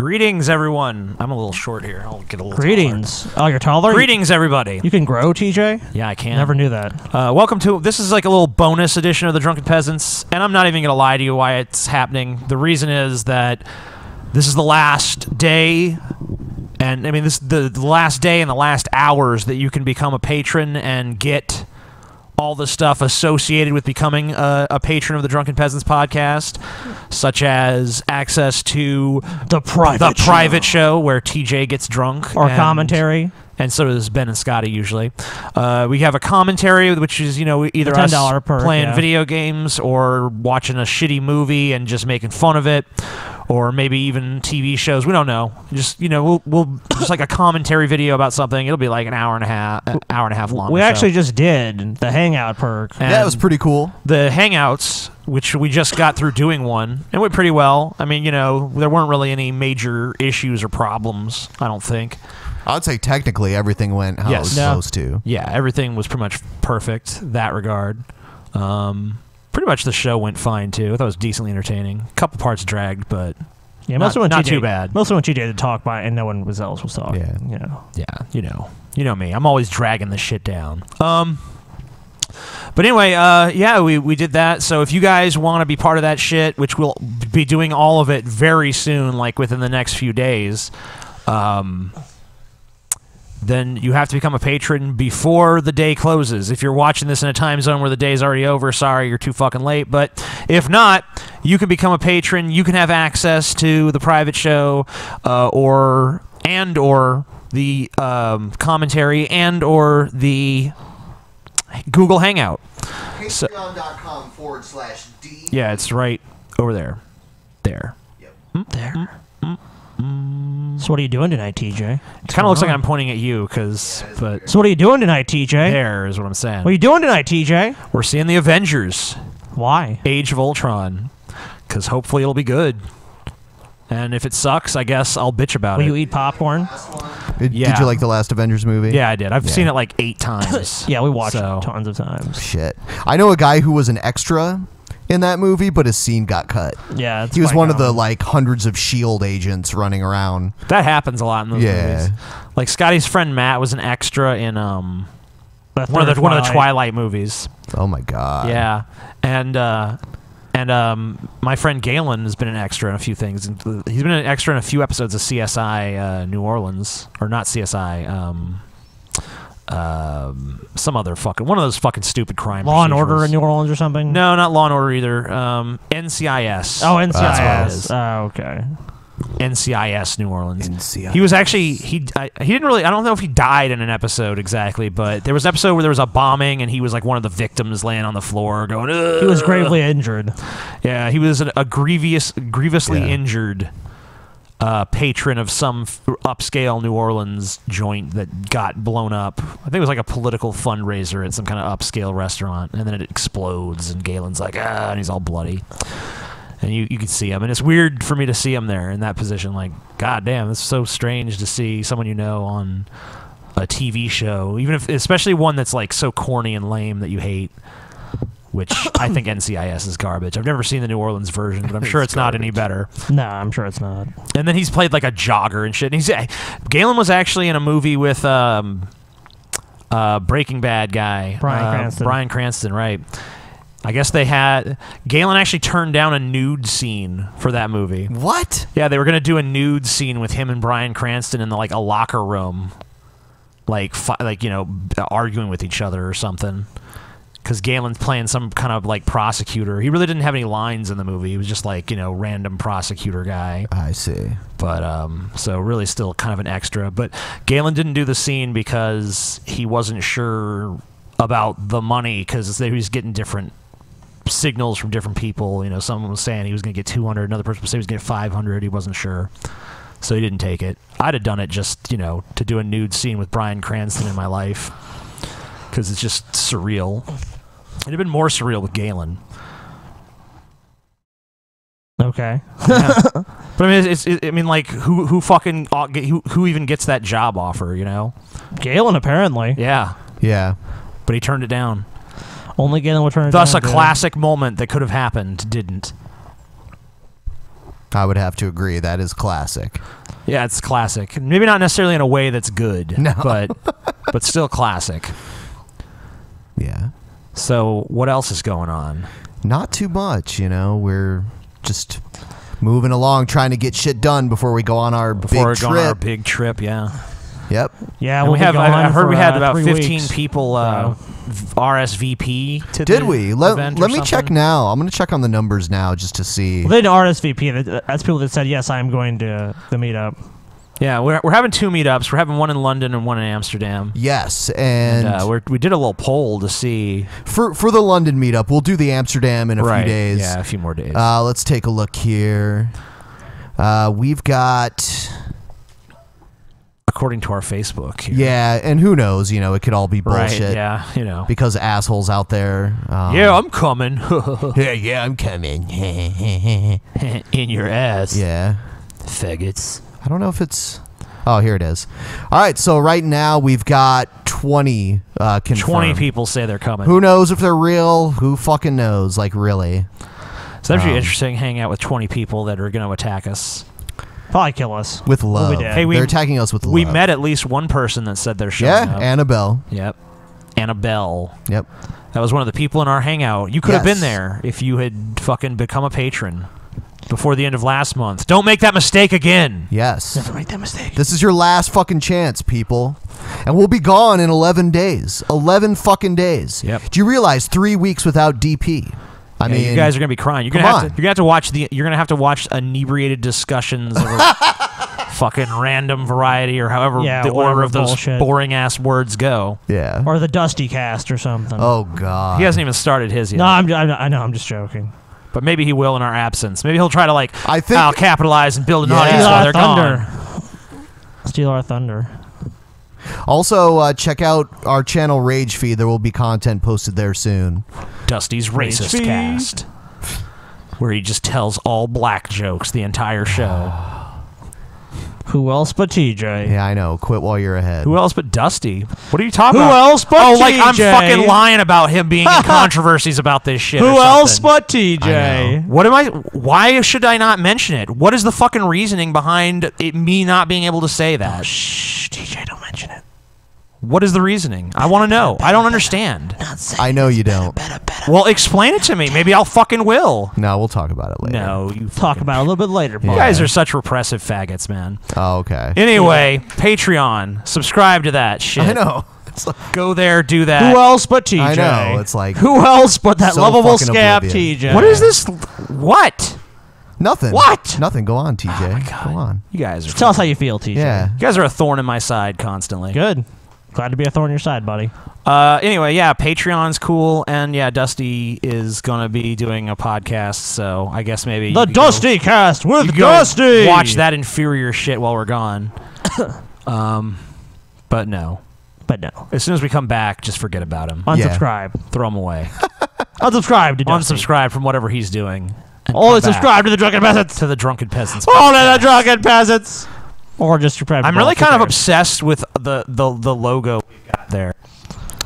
Greetings, everyone. I'm a little short here. I'll get a little Greetings. taller. Oh, you're taller? Greetings, everybody. You can grow, TJ? Yeah, I can. Never knew that. Welcome to... This is like a little bonus edition of the Drunken Peasants, and I'm not even going to lie to you why it's happening. The reason is that this is the last day, and I mean, this is the last day and the last hours that you can become a patron and get all the stuff associated with becoming a patron of the Drunken Peasants podcast, such as access to the private show where TJ gets drunk. Or commentary. And so does Ben and Scotty usually. We have a commentary, which is, you know, either us playing video games or watching a shitty movie and just making fun of it, or maybe even TV shows. We don't know. Just, you know, we'll just like a commentary video about something. It'll be like an hour and a half long. We actually just did the Hangout perk. And yeah, it was pretty cool. The Hangouts, which we just got through doing one, it went pretty well. I mean, you know, there weren't really any major issues or problems, I don't think. I would say technically everything went how it was supposed to. Yeah, everything was pretty much perfect in that regard. Pretty much the show went fine, too. I thought it was decently entertaining. A couple parts dragged, but yeah, not too bad. Mostly when TJ had to talk by and no one else was talking. Yeah. You know. Yeah, you know me. I'm always dragging the shit down. But anyway, yeah, we did that. So if you guys want to be part of that shit, which we'll be doing all of it very soon, like within the next few days, then you have to become a patron before the day closes. If you're watching this in a time zone where the day's already over, sorry, you're too fucking late. But if not, you can become a patron. You can have access to the private show, or the commentary, or the Google Hangout. Patreon.com/D. Yeah, it's right over there. There. Yep. There. So what are you doing tonight, TJ? It kind of looks like I'm pointing at you, but... So what are you doing tonight, TJ? There is what I'm saying. What are you doing tonight, TJ? We're seeing the Avengers. Why? Age of Ultron. Because hopefully it'll be good. And if it sucks, I guess I'll bitch about it. Will you eat popcorn? Did you like the last Avengers movie? Yeah, I did. I've seen it like 8 times. Yeah, we watched it tons of times. Shit. I know a guy who was an extra in that movie, but his scene got cut. Yeah, he was one of the like hundreds of S.H.I.E.L.D. agents running around. That happens a lot in those movies. Like Scotty's friend Matt was an extra in one of the Twilight movies. Oh my god. Yeah, and my friend Galen has been an extra in a few things. He's been an extra in a few episodes of CSI New Orleans, or not CSI. Some other one of those fucking stupid crime Law and Order in New Orleans or something. No, not Law and Order either. NCIS. Oh, NCIS. That's what it is. Oh, okay. NCIS New Orleans. NCIS. He was actually he didn't really. I don't know if he died in an episode exactly, but there was an episode where there was a bombing and he was like one of the victims laying on the floor going. Ugh. He was gravely injured. Yeah, he was a grievously injured patron of some upscale New Orleans joint that got blown up. I think it was like a political fundraiser at some kind of upscale restaurant, and then it explodes, and Galen's like, and he's all bloody. And you can see him, and it's weird for me to see him there in that position. Like, god damn, it's so strange to see someone you know on a TV show, especially one that's like so corny and lame that you hate. Which I think NCIS is garbage. I've never seen the New Orleans version, but I'm sure it's not any better. No, I'm sure it's not. And then he's played like a jogger and shit. And Galen was actually in a movie with Breaking Bad guy. Bryan Cranston, right. I guess Galen actually turned down a nude scene for that movie. What? Yeah, they were going to do a nude scene with him and Bryan Cranston in a locker room. Like, you know, arguing with each other or something. Because Galen's playing some kind of like prosecutor. He really didn't have any lines in the movie. He was just like, you know, random prosecutor guy. I see. But so really still kind of an extra. But Galen didn't do the scene because he wasn't sure about the money, because he was getting different signals from different people. You know, someone was saying he was going to get 200, another person was saying he was going to get 500. He wasn't sure, so he didn't take it. I'd have done it just, you know, to do a nude scene with Bryan Cranston in my life, because it's just surreal. It'd have been more surreal with Galen. Okay. Yeah. But I mean, like, who fucking who even gets that job offer? You know, Galen apparently. Yeah. Yeah. But he turned it down. Only Galen would turn it down. Thus, a classic moment that could have happened didn't. I would have to agree. That is classic. Yeah, it's classic. Maybe not necessarily in a way that's good, No. but still classic. Yeah. So what else is going on? Not too much, We're just moving along, trying to get shit done before we go on our big trip. Go on our big trip, yeah. Yep. Yeah, and I heard we had about 15 weeks. people RSVP to Did the we? event Let or me check something? now. I'm going to check on the numbers now just to see. Well, they didn't RSVP. That's people that said, yes, I'm going to the meetup. Yeah, we're having 2 meetups. We're having one in London and one in Amsterdam. Yes, and we did a little poll to see. For the London meetup, we'll do the Amsterdam in a few days. Yeah, a few more days. Let's take a look here. We've got... According to our Facebook. Here. Yeah, and who knows, it could all be bullshit. Right, yeah, Because assholes out there. Yeah, I'm coming. yeah, I'm coming. In your ass. Yeah. Faggots. I don't know if it's... Oh, here it is. All right, so right now we've got 20 confirmed. 20 people say they're coming. Who knows if they're real? Who fucking knows? Like, really? It's actually interesting hanging out with 20 people that are going to attack us. Probably kill us. With love. Hey, they're attacking us with love. We met at least one person that said they're showing up. Annabelle. Yep. Annabelle. Yep. That was one of the people in our hangout. You could have been there if you had fucking become a patron before the end of last month. Don't make that mistake again. Yes. Never make that mistake. This is your last fucking chance, people. And we'll be gone in 11 days. 11 fucking days. Yep. Do you realize 3 weeks without DP? I mean, you guys are gonna be crying. You're gonna have to watch inebriated discussions of a fucking random variety or however the order of those boring ass words go. Yeah. Or the Dusty Cast or something. Oh god. He hasn't even started his yet. No, I know. I'm just joking. But maybe he will in our absence. Maybe he'll try to I'll capitalize and build an audience while they're gone. Steal our thunder. Also, check out our channel Rage Feed. There will be content posted there soon. Dusty's Racist Cast, where he just tells all black jokes the entire show. Who else but TJ? Yeah, I know. Quit while you're ahead. Who else but Dusty? What are you talking Who about? else but TJ? like I'm fucking lying about him being in controversies about this shit. Who else but I TJ? know. Why should I not mention it? What is the fucking reasoning behind me not being able to say that? Shh, TJ, don't mention it. What is the reasoning? I want to know. I don't understand. I know you don't. Well, explain it to me. Maybe I'll fucking will. No, we'll talk about it later. No, you Talk about it a little bit later. You guys are such repressive faggots, man. Oh, okay. Anyway, Patreon. Subscribe to that shit. I know. Go there, do that. Who else but TJ? I know. It's like... Who else but that so lovable fucking scab oblivion. TJ? What is this? What? Nothing. What? Nothing. Go on, TJ. Oh my God. Go on. You guys are... Tell us how you feel, TJ. Yeah. You guys are a thorn in my side constantly. Good. Glad to be a thorn in your side, buddy. Anyway, yeah, Patreon's cool, and yeah, Dusty is gonna be doing a podcast, so I guess maybe The Dusty Cast with Dusty. Watch that inferior shit while we're gone. But no. As soon as we come back, just forget about him. Unsubscribe. Throw him away. Unsubscribe to Dusty. Unsubscribe from whatever he's doing. Only subscribe to the Drunken Peasants. To the Drunken Peasants. Only the Drunken Peasants. Or just your private. I'm really kind of obsessed with the logo we've got there.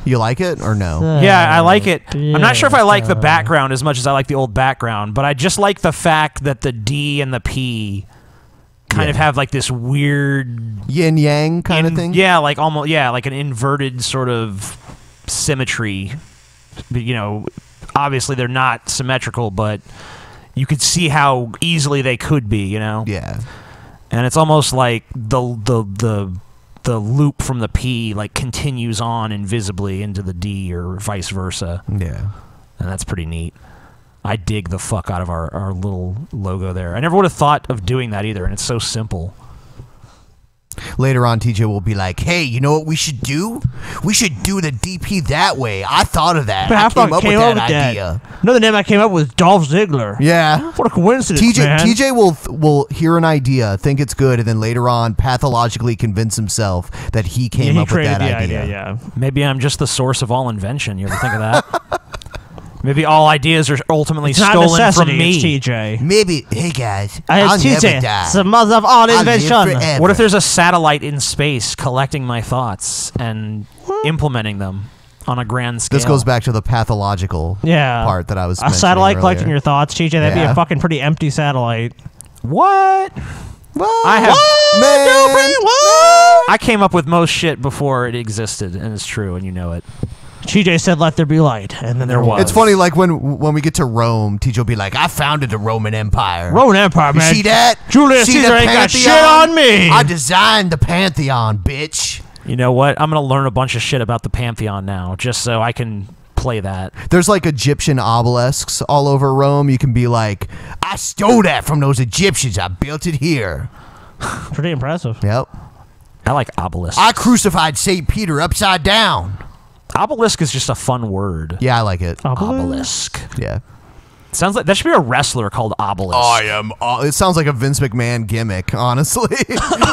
You like it or no? Yeah, I like it. I'm not sure if I like the background as much as I like the old background, but I just like the fact that the D and the P kind of have like this weird yin yang kind of thing. Yeah, like almost like an inverted sort of symmetry. You know, obviously they're not symmetrical, but you could see how easily they could be. You know. Yeah. And it's almost like the loop from the P like continues on invisibly into the D or vice versa. Yeah. And that's pretty neat. I dig the fuck out of our little logo there. I never would have thought of doing that either, and it's so simple. Later on, TJ will be like, hey, you know what we should do? We should do the DP that way. I thought of that. I came up with that idea. Another name I came up with, Dolph Ziggler. Yeah. What a coincidence, man. TJ will hear an idea, think it's good, and then later on pathologically convince himself that he came up with that idea. Yeah. Maybe I'm just the source of all invention. You ever think of that? Maybe all ideas are ultimately stolen from me. It's TJ. Maybe, hey guys, I'll never die. the mother of all invention. What if there's a satellite in space collecting my thoughts and implementing them on a grand scale? This goes back to the pathological part that I was mentioning satellite earlier. collecting your thoughts, TJ. That'd be a fucking pretty empty satellite. What? I have I came up with most shit before it existed, and it's true, and you know it. TJ said, "Let there be light," and then there was. It's funny, like when we get to Rome, TJ will be like, "I founded the Roman Empire." Roman Empire, man. You see that? Julius Caesar ain't got shit on me. I designed the Pantheon, bitch. You know what? I'm gonna learn a bunch of shit about the Pantheon now, just so I can play that. There's like Egyptian obelisks all over Rome. You can be like, "I stole that from those Egyptians. I built it here." Pretty impressive. Yep. I like obelisks. I crucified St. Peter upside down. Obelisk is just a fun word. Yeah, I like it. Obelisk. Yeah. Sounds like that should be a wrestler called Obelisk. I am. It sounds like a Vince McMahon gimmick, honestly.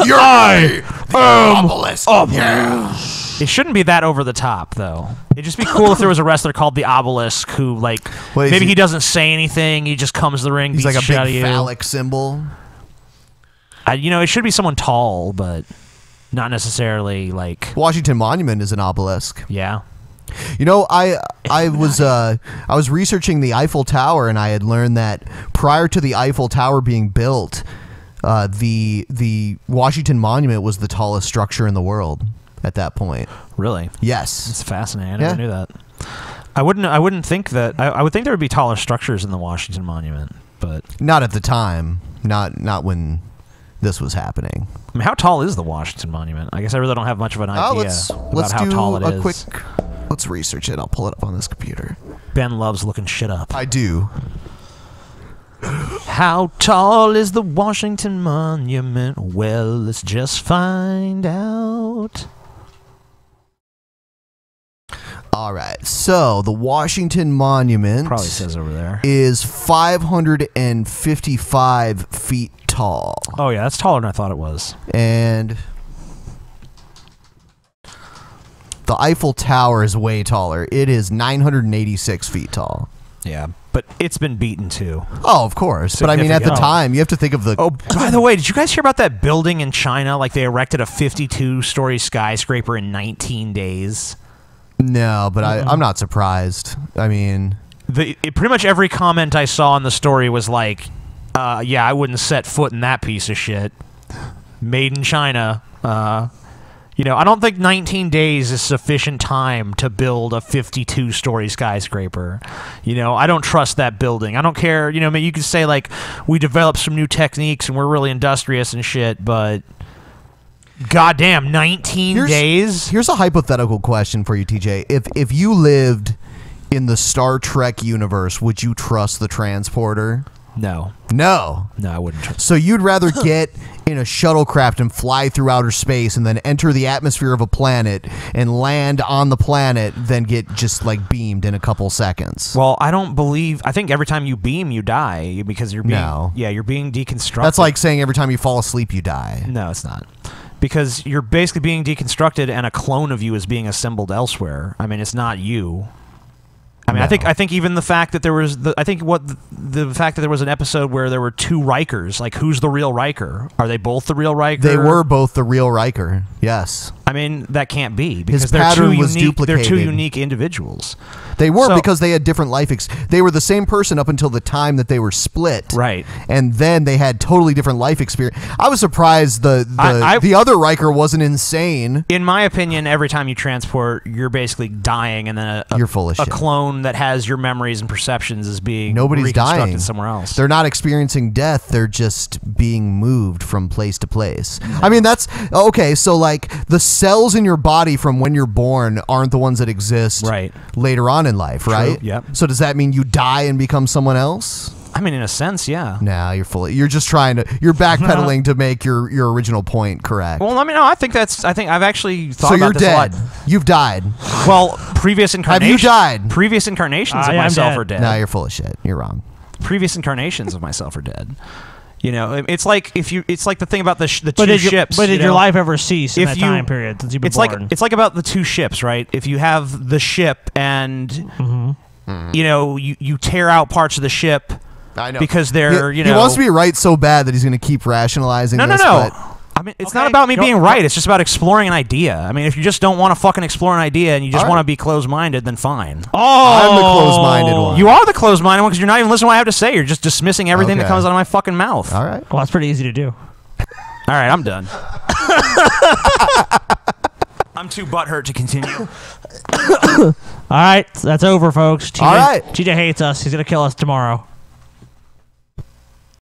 You're the Obelisk. Yeah. It shouldn't be that over the top, though. It'd just be cool if there was a wrestler called the Obelisk who, like, maybe he doesn't say anything. He just comes to the ring. He's beats like a the shit out of big you. phallic symbol. You know, it should be someone tall, but not necessarily like Washington Monument is an obelisk. Yeah. You know, I was researching the Eiffel Tower, and I had learned that prior to the Eiffel Tower being built, the Washington Monument was the tallest structure in the world at that point. Really? Yes. It's fascinating. I never knew that. I wouldn't think that. I would think there would be taller structures in the Washington Monument, but not at the time. Not when this was happening. I mean, how tall is the Washington Monument? I guess I really don't have much of an idea about how tall it is. Let's research it. I'll pull it up on this computer. Ben loves looking shit up. I do. How tall is the Washington Monument? Well, let's just find out. All right. So the Washington Monument probably says over there is 555 feet tall. Oh yeah, that's taller than I thought it was. And the Eiffel Tower is way taller. It is 986 feet tall. Yeah, but it's been beaten too. Oh, of course. But I mean, at the time, you have to think of the... Oh, by the way, did you guys hear about that building in China? Like, they erected a 52-story skyscraper in 19 days? No, but I'm not surprised. I mean... Pretty much every comment I saw in the story was like, yeah, I wouldn't set foot in that piece of shit. Made in China. You know, I don't think 19 days is sufficient time to build a 52-story skyscraper. You know, I don't trust that building. I don't care. You know, I mean, you could say, like, we developed some new techniques and we're really industrious and shit, but goddamn, 19 days? Here's a hypothetical question for you, TJ. If you lived in the Star Trek universe, would you trust the transporter? No. No. No, I wouldn't trust. So you'd rather get in a shuttlecraft and fly through outer space and then enter the atmosphere of a planet and land on the planet than get just like beamed in a couple seconds. Well, I think every time you beam, you die because you're being, you're being deconstructed. That's like saying every time you fall asleep, you die. No, it's not. Because you're basically being deconstructed and a clone of you is being assembled elsewhere. I mean, it's not you. I mean, I think even the fact that there was the fact that there was an episode where there were two Rikers, like, who's the real Riker? Are they both the real Riker? They were both the real Riker. Yes. I mean, that can't be because his pattern was duplicated. They're two unique individuals. They were because they had different life. They were the same person up until the time that they were split. Right. And then they had totally different life experience. I was surprised the other Riker wasn't insane. In my opinion, every time you transport, you're basically dying, and then you're full of shit. A clone that has your memories and perceptions is being nobody's dying somewhere else. They're not experiencing death. They're just being moved from place to place. I mean, that's okay. So like the cells in your body from when you're born aren't the ones that exist later on in life, right? Yep. So does that mean you die and become someone else? I mean, in a sense, yeah. Nah, you're just you're backpedaling to make your original point correct. Well, let me know. I think I've actually thought about this this a lot. You've died. Well, previous incarnations. Have you died? Previous incarnations of myself are dead. Nah, you're full of shit. You're wrong. Previous incarnations of myself are dead. You know, it's like the thing about the two ships. But did your life ever cease in that time period since you've been born? It's like about the two ships, right? If you have the ship and you know you tear out parts of the ship. I know because they're he wants to be right so bad that he's going to keep rationalizing. No. I mean, it's not about me being right. It's just about exploring an idea. I mean, if you just don't want to fucking explore an idea and you just want to be closed-minded, then fine. I'm the closed-minded one. You are the closed-minded one because you're not even listening to what I have to say. You're just dismissing everything that comes out of my fucking mouth. All right. Well, that's pretty easy to do. All right, I'm done. I'm too butthurt to continue. All right, that's over, folks. All right. TJ hates us. He's going to kill us tomorrow.